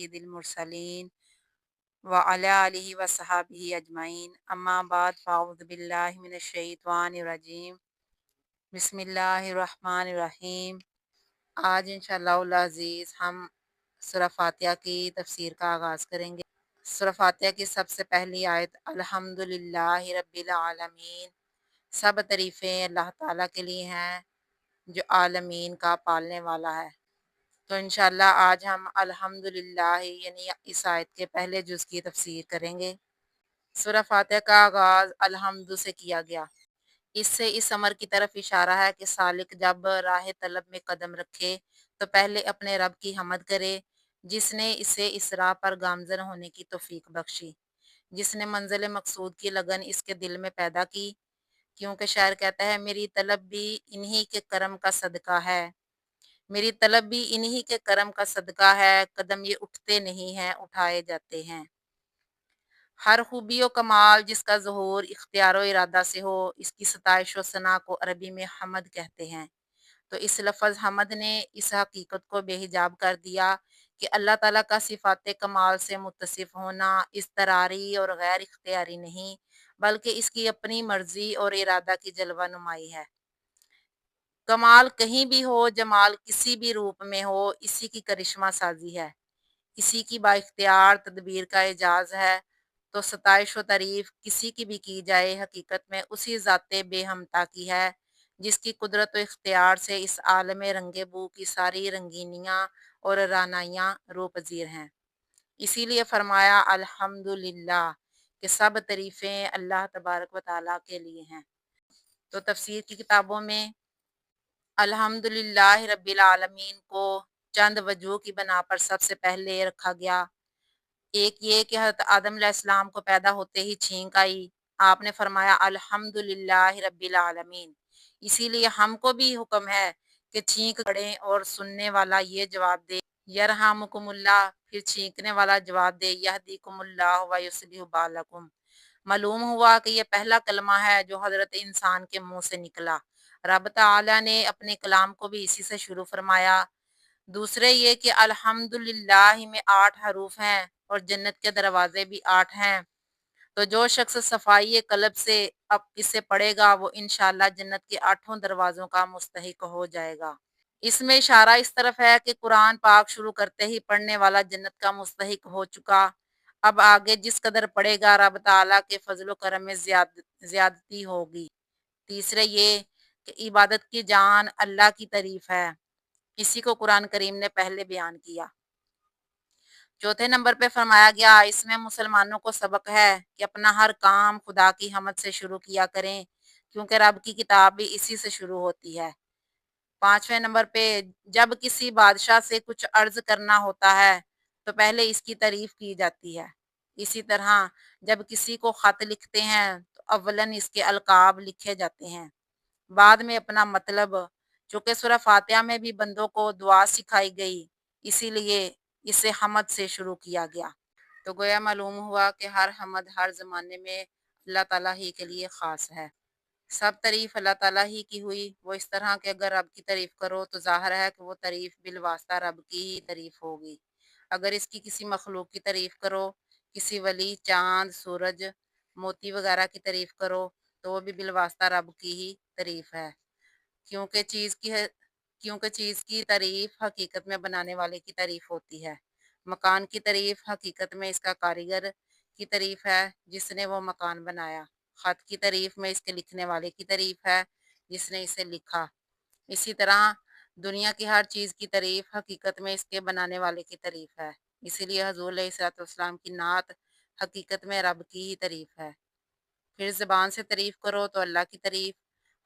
سید المرسلین وعلی آلہ وصحبہ اجمعین اما بعد فاعوذ باللہ من الشیطان الرجیم بسم اللہ الرحمن الرحیم۔ آج انشاءاللہ العزیز ہم سورہ فاتحہ کی تفسیر کا آغاز کریں گے۔ سورہ فاتحہ کی سب سے پہلی آیت الحمدللہ رب العالمین، سب تعریفیں اللہ تعالیٰ کے لیے ہیں جو عالمین کا پالنے والا ہے۔ تو انشاءاللہ آج ہم الحمدللہ یعنی اس آیت کے پہلے جز کی تفسیر کریں گے۔ سورہ فاتحہ کا آغاز الحمد سے کیا گیا۔ اس سے اس امر کی طرف اشارہ ہے کہ سالک جب راہ طلب میں قدم رکھے تو پہلے اپنے رب کی حمد کرے جس نے اسے اس راہ پر گامزن ہونے کی توفیق بخشی، جس نے منزل مقصود کی لگن اس کے دل میں پیدا کی، کیونکہ شاعر کہتا ہے میری طلب بھی انہی کے کرم کا صدقہ ہے، میری طلب بھی انہی کے کرم کا صدقہ ہے، قدم یہ اٹھتے نہیں ہیں اٹھائے جاتے ہیں۔ ہر خوبی و کمال جس کا ظہور اختیار و ارادہ سے ہو، اس کی ستائش و ثنا کو عربی میں حمد کہتے ہیں۔ تو اس لفظ حمد نے اس حقیقت کو بے حجاب کر دیا کہ اللہ تعالیٰ کا صفات کمال سے متصف ہونا اضطراری اور غیر اختیاری نہیں، بلکہ اس کی اپنی مرضی اور ارادہ کی جلوہ نمائی ہے۔ کمال کہیں بھی ہو، جمال کسی بھی روپ میں ہو، اسی کی کرشمہ سازی ہے، اسی کی با اختیار تدبیر کا اعجاز ہے۔ تو ستائش و تعریف کسی کی بھی کی جائے، حقیقت میں اسی ذات بے ہمتا کی ہے جس کی قدرت و اختیار سے اس عالم رنگ بو کی ساری رنگینیاں اور رانائیاں روپذیر ہیں۔ اسی لیے فرمایا الحمدللہ کہ سب تعریفیں اللہ تبارک و تعالیٰ کے لیے ہیں۔ تو تفسیر کی کتابوں میں الحمدللہ رب العالمین کو چند وجوہ کی بنا پر سب سے پہلے رکھا گیا۔ ایک یہ کہ حضرت آدم علیہ السلام کو پیدا ہوتے ہی چھینک آئی، آپ نے فرمایا الحمدللہ رب العالمین۔ اسی لیے ہم کو بھی حکم ہے کہ چھینک پڑیں اور سننے والا یہ جواب دے یرحمکم اللہ، پھر چھینکنے والا جواب دے یہدیکم اللہ ویصلح بالکم۔ معلوم ہوا کہ یہ پہلا کلمہ ہے جو حضرت انسان کے منہ سے نکلا۔ رب تعالیٰ نے اپنے کلام کو بھی اسی سے شروع فرمایا۔ دوسرے یہ کہ الحمدللہ میں 8 حروف ہیں اور جنت کے دروازے بھی 8 ہیں، تو جو شخص صفائی قلب سے اب اسے پڑھے گا وہ انشاءاللہ جنت کے 8 دروازوں کا مستحق ہو جائے گا۔ اس میں اشارہ اس طرف ہے کہ قرآن پاک شروع کرتے ہی پڑھنے والا جنت کا مستحق ہو چکا، اب آگے جس قدر پڑھے گا رب تعالیٰ کے فضل و کرم میں زیادتی ہوگی۔ تیسرے یہ کہ عبادت کی جان اللہ کی تعریف ہے، اسی کو قرآن کریم نے پہلے بیان کیا۔ چوتھے نمبر پہ فرمایا گیا اس میں مسلمانوں کو سبق ہے کہ اپنا ہر کام خدا کی حمد سے شروع کیا کریں، کیونکہ رب کی کتاب بھی اسی سے شروع ہوتی ہے۔ پانچویں نمبر پہ جب کسی بادشاہ سے کچھ عرض کرنا ہوتا ہے تو پہلے اس کی تعریف کی جاتی ہے۔ اسی طرح جب کسی کو خط لکھتے ہیں تو اولاً اس کے القاب لکھے جاتے ہیں، بعد میں اپنا مطلب۔ چونکہ سورہ فاتحہ میں بھی بندوں کو دعا سکھائی گئی، اسی لیے اسے حمد سے شروع کیا گیا۔ تو گویا معلوم ہوا کہ ہر حمد ہر زمانے میں اللہ تعالیٰ ہی کے لیے خاص ہے۔ سب تعریف اللہ تعالیٰ ہی کی ہوئی، وہ اس طرح کہ اگر رب کی تعریف کرو تو ظاہر ہے کہ وہ تعریف بالواسطہ رب کی ہی تعریف ہوگی۔ اگر اس کی کسی مخلوق کی تعریف کرو، کسی ولی، چاند، سورج، موتی وغیرہ کی تعریف کرو تو وہ بھی بالواسطہ رب کی ہی تعریف ہے، کیونکہ چیز کی تعریف حقیقت میں بنانے والے کی تعریف ہوتی ہے۔ مکان کی تعریف حقیقت میں اس کا کاریگر کی تعریف ہے جس نے وہ مکان بنایا۔ خط کی تعریف میں اس کے لکھنے والے کی تعریف ہے جس نے اسے لکھا۔ اسی طرح دنیا کی ہر چیز کی تعریف حقیقت میں اس کے بنانے والے کی تعریف ہے، اسی لیے حضور علیہ الصلوۃ والسلام کی نعت حقیقت میں رب کی ہی تعریف ہے۔ پھر زبان سے تعریف کرو تو اللہ کی تعریف،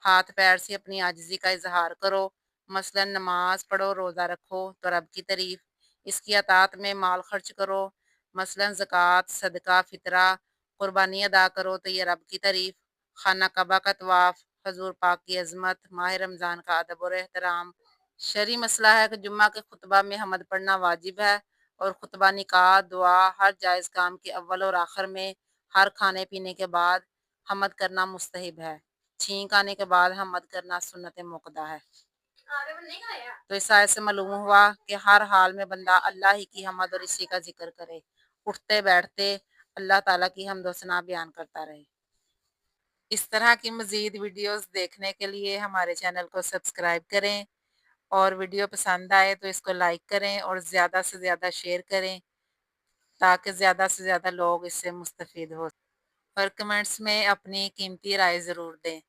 ہاتھ پیر سے اپنی عاجزی کا اظہار کرو، مثلا نماز پڑھو، روزہ رکھو تو رب کی تعریف، اس کی اطاعت میں مال خرچ کرو، مثلا زکوٰۃ، صدقہ، فطرہ، قربانی ادا کرو تو یہ رب کی تعریف، خانہ کعبہ کا طواف، حضور پاک کی عظمت، ماہ رمضان کا ادب اور احترام۔ شرعی مسئلہ ہے کہ جمعہ کے خطبہ میں حمد پڑھنا واجب ہے، اور خطبہ، نکاح، دعا، ہر جائز کام کے اول اور آخر میں، ہر کھانے پینے کے بعد حمد کرنا مستحب ہے، چھینک آنے کے بعد حمد کرنا سنت موقدہ ہے۔ تو اس آیت سے معلوم ہوا کہ ہر حال میں بندہ اللہ ہی کی حمد اور اسی کا ذکر کرے، اٹھتے بیٹھتے اللہ تعالیٰ کی حمد و ثنا بیان کرتا رہے۔ اس طرح کی مزید ویڈیوز دیکھنے کے لیے ہمارے چینل کو سبسکرائب کریں، اور ویڈیو پسند آئے تو اس کو لائک کریں اور زیادہ سے زیادہ شیئر کریں تاکہ زیادہ سے زیادہ لوگ اس سے مستفید ہو، اور کمنٹس میں اپنی قیمتی رائے ضرور دیں۔